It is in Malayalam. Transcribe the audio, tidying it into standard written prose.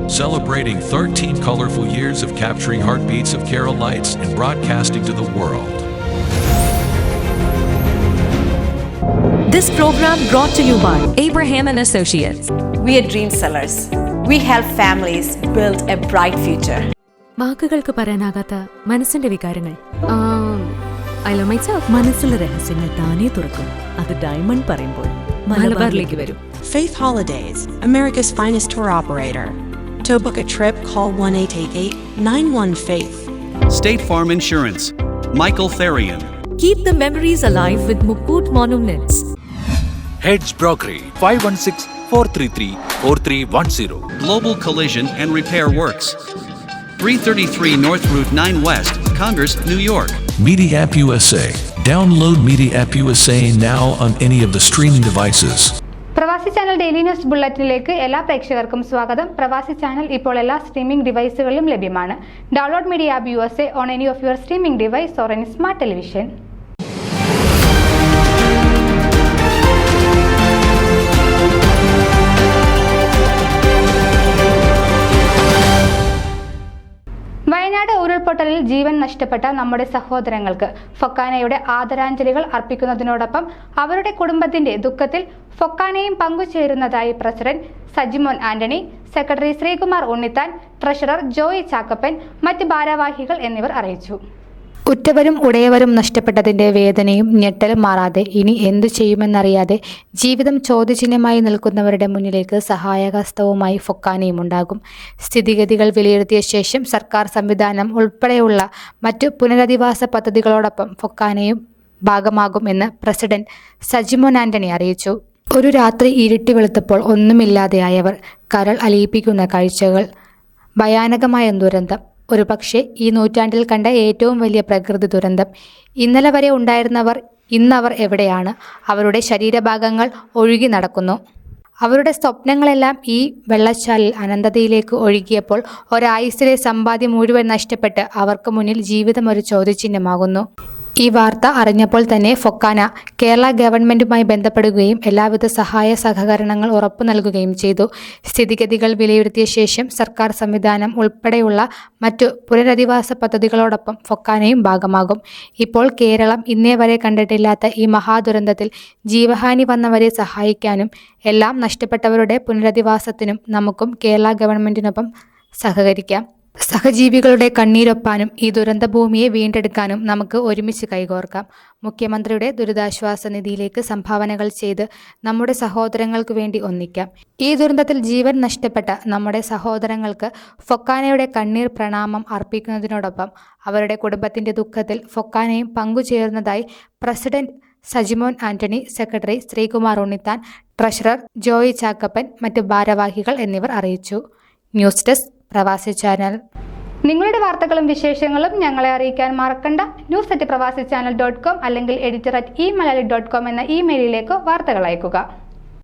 celebrating 13 colorful years of capturing heartbeats of Keralites and broadcasting to the world. This program brought to you by Abraham and Associates. We are dream sellers. We help families build a bright future. വാക്കുകൾക്ക് പറയാനാകാത്ത മനസ്സിന്റെ വികാരങ്ങൾ. മനസ്സിലെ രഹസ്യങ്ങൾ താനേ തുറക്കും. അത് ഡയമണ്ട് പറയുമ്പോൾ മലബാറിലേക്ക് വരും. Faith Holidays, America's finest tour operator. To book a trip, call 1-888-91-FAITH. State Farm Insurance, Michael Therian. Keep the memories alive with Mukut Monuments. Heads Brokery 516-433-4310. Global Collision and Repair Works, 333 North Route 9 West, Congress, New York. Media App USA. Download Media App USA now on any of the streaming devices. പ്രവാസി ചാനൽ ഡെയിലി ന്യൂസ് ബുള്ളറ്റിനിലേക്ക് എല്ലാ പ്രേക്ഷകർക്കും സ്വാഗതം. പ്രവാസി ചാനൽ ഇപ്പോൾ എല്ലാ സ്ട്രീമിംഗ് ഡിവൈസുകളിലും ലഭ്യമാണ്. Download media app USA on any of your streaming device or any smart television. Wayanad ഉരുൾപൊട്ടലിൽ ജീവൻ നഷ്ടപ്പെട്ട നമ്മുടെ സഹോദരങ്ങൾക്ക് ഫൊക്കാനയുടെ ആദരാഞ്ജലികൾ അർപ്പിക്കുന്നതിനോടൊപ്പം അവരുടെ കുടുംബത്തിന്റെ ദുഃഖത്തിൽ ഫൊക്കാനയും പങ്കുചേരുന്നതായി president Sajimon Antony, secretary Sreekumar Unnithan, treasurer Joy Chackappan, മറ്റ് ഭാരവാഹികൾ എന്നിവർ അറിയിച്ചു. ഉറ്റവരും ഉടയവരും നഷ്ടപ്പെട്ടതിന്റെ വേദനയും ഞെട്ടലും മാറാതെ ഇനി എന്തു ചെയ്യുമെന്നറിയാതെ ജീവിതം ചോദ്യചിഹ്നമായി നിൽക്കുന്നവരുടെ മുന്നിലേക്ക് സഹായഹസ്തവുമായി ഫൊക്കാനയും ഉണ്ടാകും. സ്ഥിതിഗതികൾ വിലയിരുത്തിയ ശേഷം സർക്കാർ സംവിധാനം ഉൾപ്പെടെയുള്ള മറ്റു പുനരധിവാസ പദ്ധതികളോടൊപ്പം ഫൊക്കാനയും ഭാഗമാകുമെന്ന് പ്രസിഡന്റ് സജിമോൻ ആന്റണി അറിയിച്ചു. ഒരു രാത്രി ഇരുട്ടി വെളുത്തപ്പോൾ ഒന്നുമില്ലാതെയായവർ, കരൾ അലിയിപ്പിക്കുന്ന കാഴ്ചകൾ, ഭയാനകമായ ദുരന്തം, ഒരുപക്ഷെ ഈ നൂറ്റാണ്ടിൽ കണ്ട ഏറ്റവും വലിയ പ്രകൃതി ദുരന്തം. ഇന്നലെ വരെ ഉണ്ടായിരുന്നവർ ഇന്നവർ എവിടെയാണ്? അവരുടെ ശരീരഭാഗങ്ങൾ ഒഴുകി നടക്കുന്നു. അവരുടെ സ്വപ്നങ്ങളെല്ലാം ഈ വെള്ളച്ചാലിൽ അനന്തതയിലേക്ക് ഒഴുകിയപ്പോൾ ഒരായുസ്സിലെ സമ്പാദ്യം മുഴുവൻ നഷ്ടപ്പെട്ട് അവർക്ക് മുന്നിൽ ജീവിതം ഒരു ചോദ്യചിഹ്നമാകുന്നു. ഈ വാർത്ത അറിഞ്ഞപ്പോൾ തന്നെ ഫൊക്കാന കേരള ഗവൺമെൻറ്റുമായി ബന്ധപ്പെടുകയും എല്ലാവിധ സഹായ സഹകരണങ്ങൾ ഉറപ്പു നൽകുകയും ചെയ്തു. സ്ഥിതിഗതികൾ വിലയിരുത്തിയ ശേഷം സർക്കാർ സംവിധാനം ഉൾപ്പെടെയുള്ള മറ്റു പുനരധിവാസ പദ്ധതികളോടൊപ്പം ഫൊക്കാനയും ഭാഗമാകും. ഇപ്പോൾ കേരളം ഇന്നേ വരെ കണ്ടിട്ടില്ലാത്ത ഈ മഹാദുരന്തത്തിൽ ജീവഹാനി വന്നവരെ സഹായിക്കാനും എല്ലാം നഷ്ടപ്പെട്ടവരുടെ പുനരധിവാസത്തിനും നമുക്കും കേരള ഗവൺമെൻറ്റിനൊപ്പം സഹകരിക്കാം. സഹജീവികളുടെ കണ്ണീരൊപ്പാനും ഈ ദുരന്തഭൂമിയെ വീണ്ടെടുക്കാനും നമുക്ക് ഒരുമിച്ച് കൈകോർക്കാം. മുഖ്യമന്ത്രിയുടെ ദുരിതാശ്വാസ നിധിയിലേക്ക് സംഭാവനകൾ ചെയ്ത് നമ്മുടെ സഹോദരങ്ങൾക്ക് വേണ്ടി ഒന്നിക്കാം. ഈ ദുരന്തത്തിൽ ജീവൻ നഷ്ടപ്പെട്ട നമ്മുടെ സഹോദരങ്ങൾക്ക് ഫൊക്കാനയുടെ കണ്ണീർ പ്രണാമം അർപ്പിക്കുന്നതിനോടൊപ്പം അവരുടെ കുടുംബത്തിന്റെ ദുഃഖത്തിൽ ഫൊക്കാനയും പങ്കുചേരുന്നതായി president Sajimon Antony, secretary Sreekumar Unnithan, treasurer Joy Chackappan, മറ്റ് ഭാരവാഹികൾ എന്നിവർ അറിയിച്ചു. News desk Pravasi channel. നിങ്ങളുടെ വാർത്തകളും വിശേഷങ്ങളും ഞങ്ങളെ അറിയിക്കാൻ മറക്കണ്ട. news@pravasichannel.com അല്ലെങ്കിൽ editor@eMalayali.com എന്ന ഇമെയിലിലേക്ക് വാർത്തകൾ അയക്കുക.